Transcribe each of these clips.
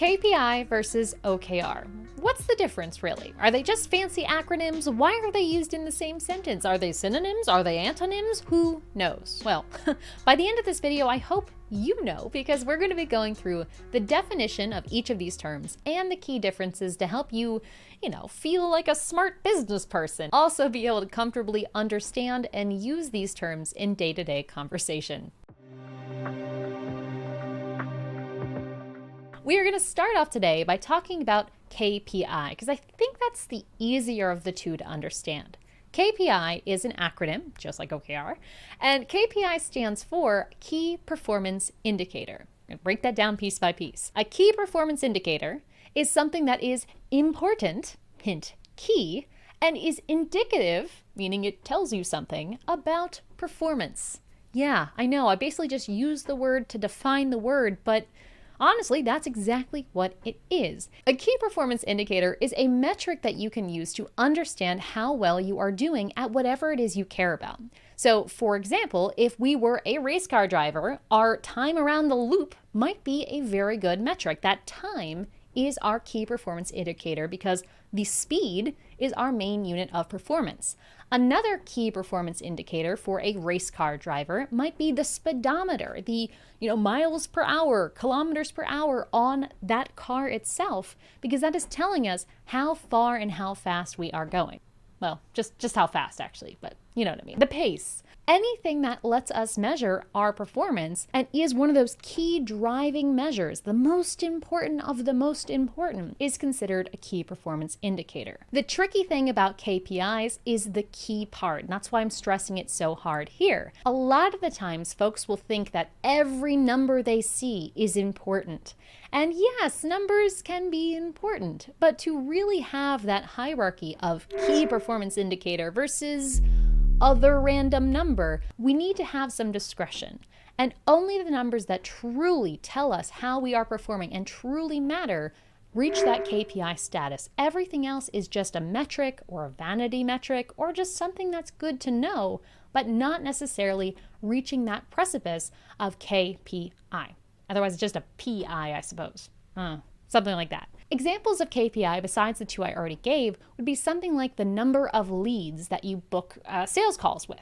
KPI versus OKR. What's the difference, really? Are they just fancy acronyms? Why are they used in the same sentence? Are they synonyms? Are they antonyms? Who knows? Well, by the end of this video, I hope you know, because we're going to be going through the definition of each of these terms and the key differences to help you, feel like a smart business person. Also be able to comfortably understand and use these terms in day-to-day conversation. We are going to start off today by talking about KPI, because I think that's the easier of the two to understand. KPI is an acronym, just like OKR, and KPI stands for Key Performance Indicator. I'm going to break that down piece by piece. A key performance indicator is something that is important, hint, key, and is indicative, meaning it tells you something about performance. Yeah, I know, I basically just used the word to define the word, but honestly, that's exactly what it is. A key performance indicator is a metric that you can use to understand how well you are doing at whatever it is you care about. So, for example, if we were a race car driver, our time around the loop might be a very good metric. That time is our key performance indicator because the speed is our main unit of performance. Another key performance indicator for a race car driver might be the speedometer, the miles per hour, kilometers per hour on that car itself, because that is telling us how far and how fast we are going. Well, just how fast actually, but you know what I mean. The pace. Anything that lets us measure our performance and is one of those key driving measures, the most important of the most important, is considered a key performance indicator. The tricky thing about KPIs is the key part, and that's why I'm stressing it so hard here. A lot of the times folks will think that every number they see is important. And yes, numbers can be important, but to really have that hierarchy of key performance indicator versus other random number, we need to have some discretion. And only the numbers that truly tell us how we are performing and truly matter reach that KPI status. Everything else is just a metric or a vanity metric or just something that's good to know, but not necessarily reaching that precipice of KPI. Otherwise, it's just a PI, I suppose. Something like that. Examples of KPI, besides the two I already gave, would be something like the number of leads that you book sales calls with,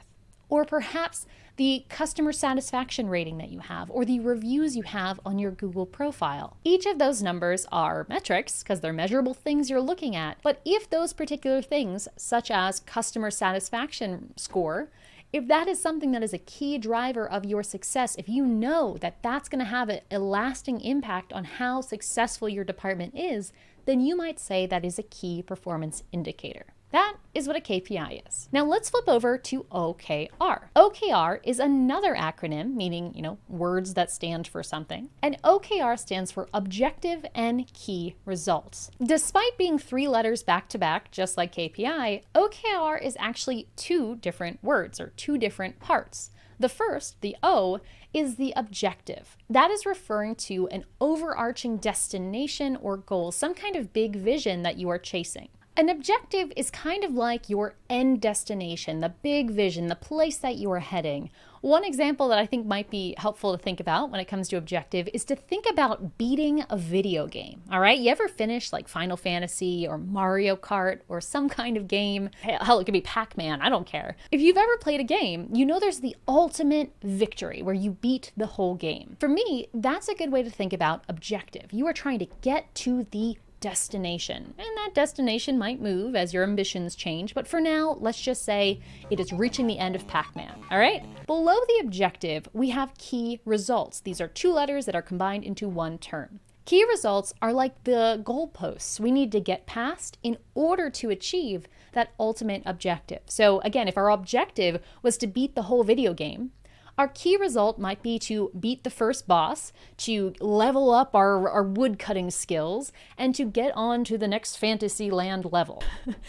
or perhaps the customer satisfaction rating that you have, or the reviews you have on your Google profile. Each of those numbers are metrics because they're measurable things you're looking at, but if those particular things, such as customer satisfaction score, if that is something that is a key driver of your success, if you know that that's going to have a lasting impact on how successful your department is, then you might say that is a key performance indicator. That is what a KPI is. Now let's flip over to OKR. OKR is another acronym, meaning, words that stand for something. And OKR stands for Objective and Key Results. Despite being 3 letters back to back, just like KPI, OKR is actually 2 different words or 2 different parts. The first, the O, is the objective. That is referring to an overarching destination or goal, some kind of big vision that you are chasing. An objective is kind of like your end destination, the big vision, the place that you are heading. One example that I think might be helpful to think about when it comes to objective is to think about beating a video game, all right? You ever finish like Final Fantasy or Mario Kart or some kind of game? Hell, it could be Pac-Man, I don't care. If you've ever played a game, you know there's the ultimate victory where you beat the whole game. For me, that's a good way to think about objective. You are trying to get to the destination. And that destination might move as your ambitions change, but for now, let's just say it is reaching the end of Pac-Man, all right? Below the objective, we have key results. These are 2 letters that are combined into one term. Key results are like the goalposts we need to get past in order to achieve that ultimate objective. So again, if our objective was to beat the whole video game, our key result might be to beat the first boss, to level up our wood cutting skills, and to get on to the next fantasy land level.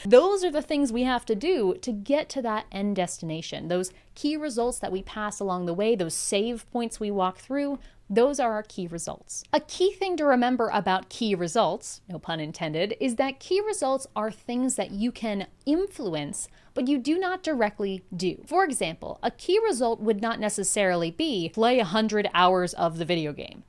Those are the things we have to do to get to that end destination. Those key results that we pass along the way, those save points we walk through, those are our key results. A key thing to remember about key results, no pun intended, is that key results are things that you can influence, but you do not directly do. For example, a key result would not necessarily be play 100 hours of the video game.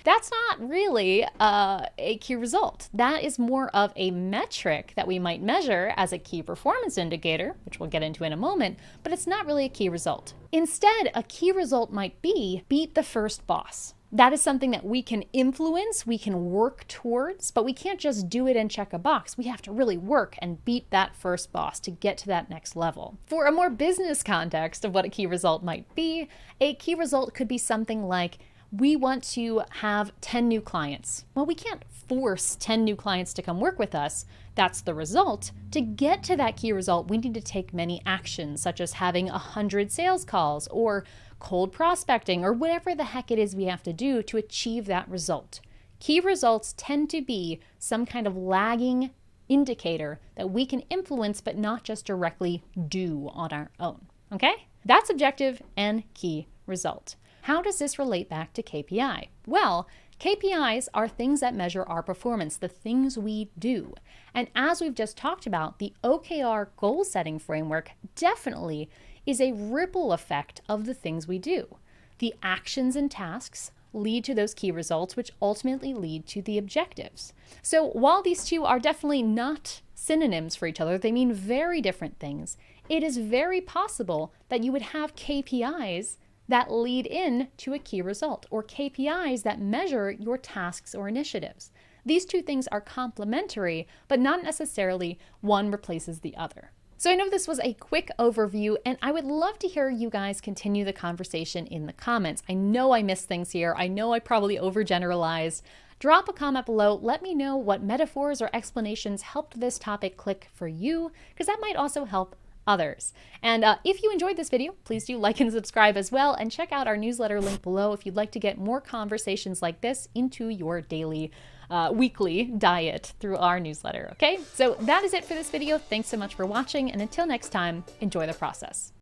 that's not really a key result. That is more of a metric that we might measure as a key performance indicator, which we'll get into in a moment, but it's not really a key result. Instead, a key result might be beat the first boss. That is something that we can influence, we can work towards, but we can't just do it and check a box. We have to really work and beat that first boss to get to that next level. For a more business context of what a key result might be, a key result could be something like, we want to have 10 new clients. Well, we can't force 10 new clients to come work with us. That's the result. To get to that key result, we need to take many actions, such as having 100 sales calls or cold prospecting or whatever the heck it is we have to do to achieve that result. Key results tend to be some kind of lagging indicator that we can influence but not just directly do on our own. Okay? That's objective and key result. How does this relate back to KPI? Well, KPIs are things that measure our performance, the things we do. And as we've just talked about, the OKR goal setting framework definitely is a ripple effect of the things we do. The actions and tasks lead to those key results, which ultimately lead to the objectives. So while these two are definitely not synonyms for each other, they mean very different things. It is very possible that you would have KPIs that lead in to a key result, or KPIs that measure your tasks or initiatives. These two things are complementary, but not necessarily one replaces the other. So I know this was a quick overview, and I would love to hear you guys continue the conversation in the comments. I know I missed things here. I know I probably overgeneralized. Drop a comment below. Let me know what metaphors or explanations helped this topic click for you, because that might also help others. And if you enjoyed this video, please do like and subscribe as well, and check out our newsletter link below if you'd like to get more conversations like this into your daily, weekly diet through our newsletter, okay? So that is it for this video. Thanks so much for watching, and until next time, enjoy the process.